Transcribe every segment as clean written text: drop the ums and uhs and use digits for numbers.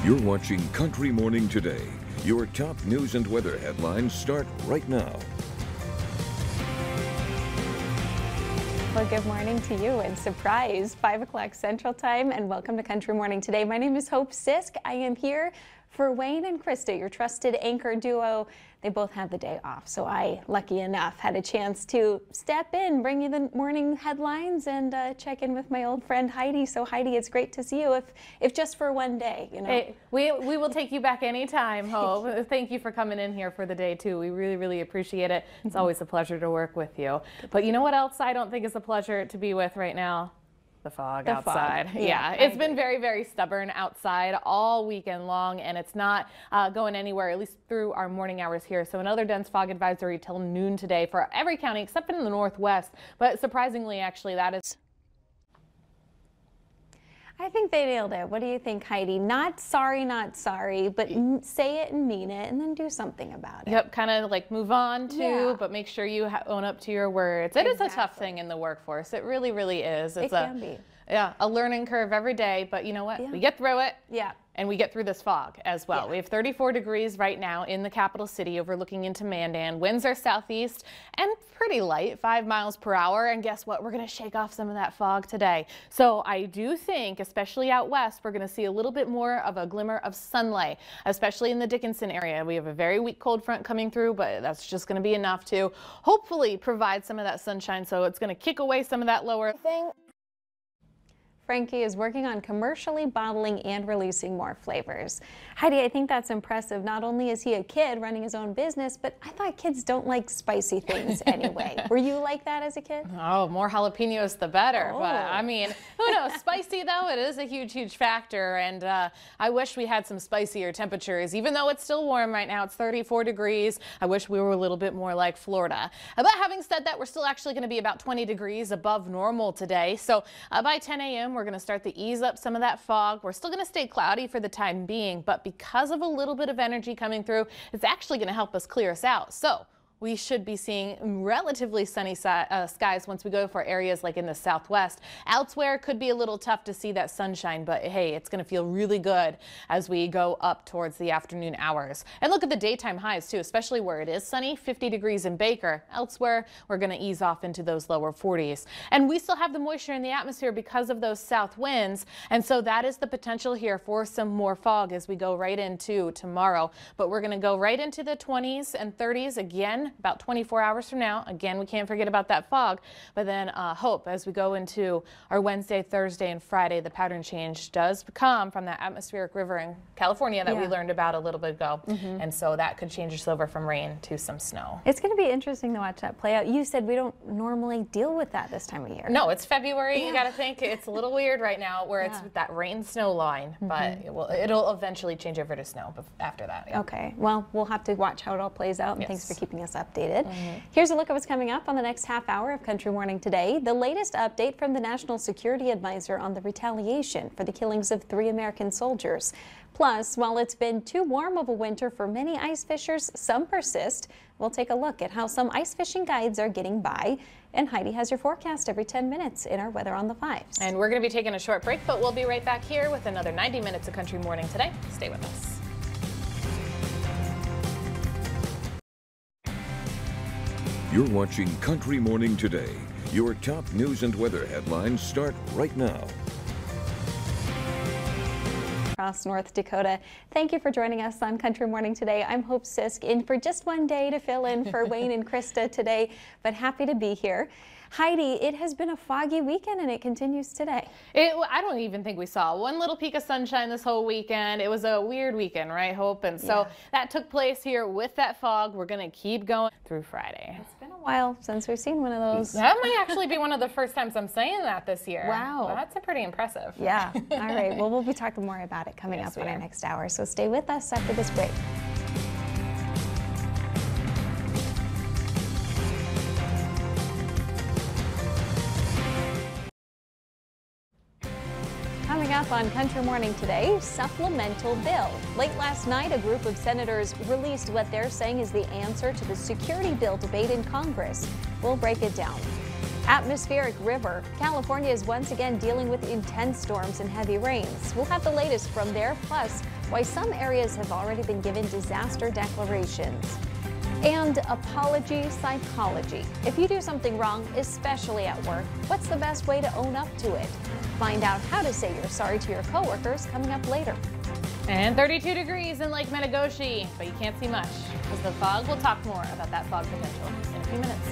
You're watching Country Morning Today. Your top news and weather headlines start right now. Well, good morning to you and surprise, 5 o'clock Central Time, and welcome to Country Morning Today. My name is Hope Sisk. I am here for Wayne and Krista, your trusted anchor duo. They both had the day off, so I, lucky enough, had a chance to step in, bring you the morning headlines, and check in with my old friend Heidi. So Heidi, it's great to see you, if just for one day, you know. Hey, we will take you back anytime, Hope. Thank you for coming in here for the day, too. We really, really appreciate it. It's always a pleasure to work with you. But you know what else I don't think is a pleasure to be with right now? The fog outside. Yeah, it's been very, very stubborn outside all weekend long, and it's not going anywhere, at least through our morning hours here. So another dense fog advisory till noon today for every county except in the northwest. But surprisingly, actually, that is... I think they nailed it. What do you think, Heidi? Not sorry, but say it and mean it, and then do something about it. Yep, kind of like move on to, but make sure you own up to your words. It is a tough thing in the workforce. It really, really is. It can be. Yeah, a learning curve every day, but you know what? We get through it. Yeah. And we get through this fog as well. We have 34 degrees right now in the capital city overlooking into Mandan. Winds are southeast and pretty light, 5 miles per hour. And guess what? We're going to shake off some of that fog today. So I do think, especially out west, we're going to see a little bit more of a glimmer of sunlight, especially in the Dickinson area. We have a very weak cold front coming through, but that's just going to be enough to hopefully provide some of that sunshine. So it's going to kick away some of that lower thing. Frankie is working on commercially bottling and releasing more flavors. Heidi, I think that's impressive. Not only is he a kid running his own business, but I thought kids don't like spicy things anyway. Were you like that as a kid? Oh, more jalapenos the better. But I mean, who knows? Spicy though, it is a huge, huge factor. And I wish we had some spicier temperatures. Even though it's still warm right now, it's 34 degrees. I wish we were a little bit more like Florida. But having said that, we're still actually going to be about 20 degrees above normal today. So by 10 a.m., we're going to start to ease up some of that fog. We're still going to stay cloudy for the time being, but because of a little bit of energy coming through, it's actually going to help us clear us out. So we should be seeing relatively sunny skies once we go for areas like in the southwest. Elsewhere, it could be a little tough to see that sunshine, but hey, it's going to feel really good as we go up towards the afternoon hours. And look at the daytime highs too, especially where it is sunny, 50 degrees in Baker. Elsewhere, we're going to ease off into those lower 40s. And we still have the moisture in the atmosphere because of those south winds. And so that is the potential here for some more fog as we go right into tomorrow. But we're going to go right into the 20s and 30s again about 24 hours from now. Again, we can't forget about that fog, but then hope as we go into our Wednesday, Thursday, and Friday, the pattern change does come from that atmospheric river in California that we learned about a little bit ago. And so that could change us over from rain to some snow. It's going to be interesting to watch that play out. You said we don't normally deal with that this time of year. No, it's February. You got to think it's a little weird right now where it's that rain snow line, but it'll eventually change over to snow after that. Okay, well, we'll have to watch how it all plays out, and thanks for keeping us updated. Here's a look at what's coming up on the next half hour of Country Morning Today. The latest update from the National Security Advisor on the retaliation for the killings of 3 American soldiers. Plus, while it's been too warm of a winter for many ice fishers, some persist. We'll take a look at how some ice fishing guides are getting by. And Heidi has your forecast every 10 minutes in our Weather on the Fives. And we're going to be taking a short break, but we'll be right back here with another 90 minutes of Country Morning Today. Stay with us. You're watching Country Morning Today. Your top news and weather headlines start right now. Across North Dakota. Thank you for joining us on Country Morning Today. I'm Hope Sisk, in for just one day to fill in for Wayne and Krista today, but happy to be here. Heidi, it has been a foggy weekend and it continues today. I don't even think we saw one little peak of sunshine this whole weekend. It was a weird weekend, right, Hope? And so that took place here with that fog. We're going to keep going through Friday. It's been a while since we've seen one of those. That might actually be one of the first times I'm saying that this year. Wow. That's pretty impressive. Yeah. All right. Well, we'll be talking more about it coming up in our next hour. So stay with us after this break. Coming up on Country Morning Today, supplemental bill. Late last night, a group of senators released what they're saying is the answer to the security bill debate in Congress. We'll break it down. Atmospheric river. California is once again dealing with intense storms and heavy rains. We'll have the latest from there, plus why some areas have already been given disaster declarations. And apology psychology. If you do something wrong, especially at work, what's the best way to own up to it? Find out how to say you're sorry to your coworkers coming up later. And 32 degrees in Lake Metagoshi, but you can't see much because the fog. We'll talk more about that fog potential in a few minutes.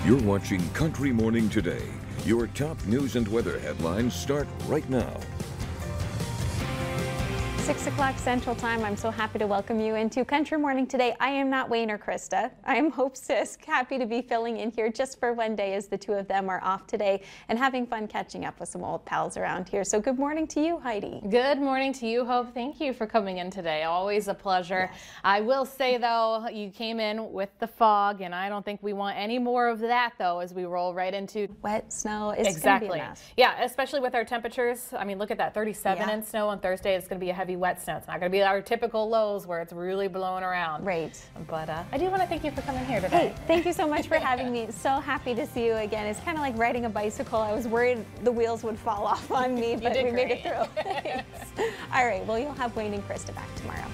You're watching Country Morning Today. Your top news and weather headlines start right now. 6 o'clock Central Time. I'm so happy to welcome you into Country Morning Today. I am not Wayne or Krista. I am Hope Sisk. Happy to be filling in here just for one day as the two of them are off today and having fun catching up with some old pals around here. So good morning to you, Heidi. Good morning to you, Hope. Thank you for coming in today. Always a pleasure. Yes. I will say, though, you came in with the fog, and I don't think we want any more of that, though, as we roll right into wet snow. It's exactly. Gonna be a mess. Yeah, especially with our temperatures. I mean, look at that, 37 in snow on Thursday. It's going to be a heavy wet snow. It's not going to be our typical lows where it's really blowing around. Right. But I do want to thank you for coming here today. Hey, thank you so much for having me. So happy to see you again. It's kind of like riding a bicycle. I was worried the wheels would fall off on me, but we made it through. All right. Well, you'll have Wayne and Krista back tomorrow.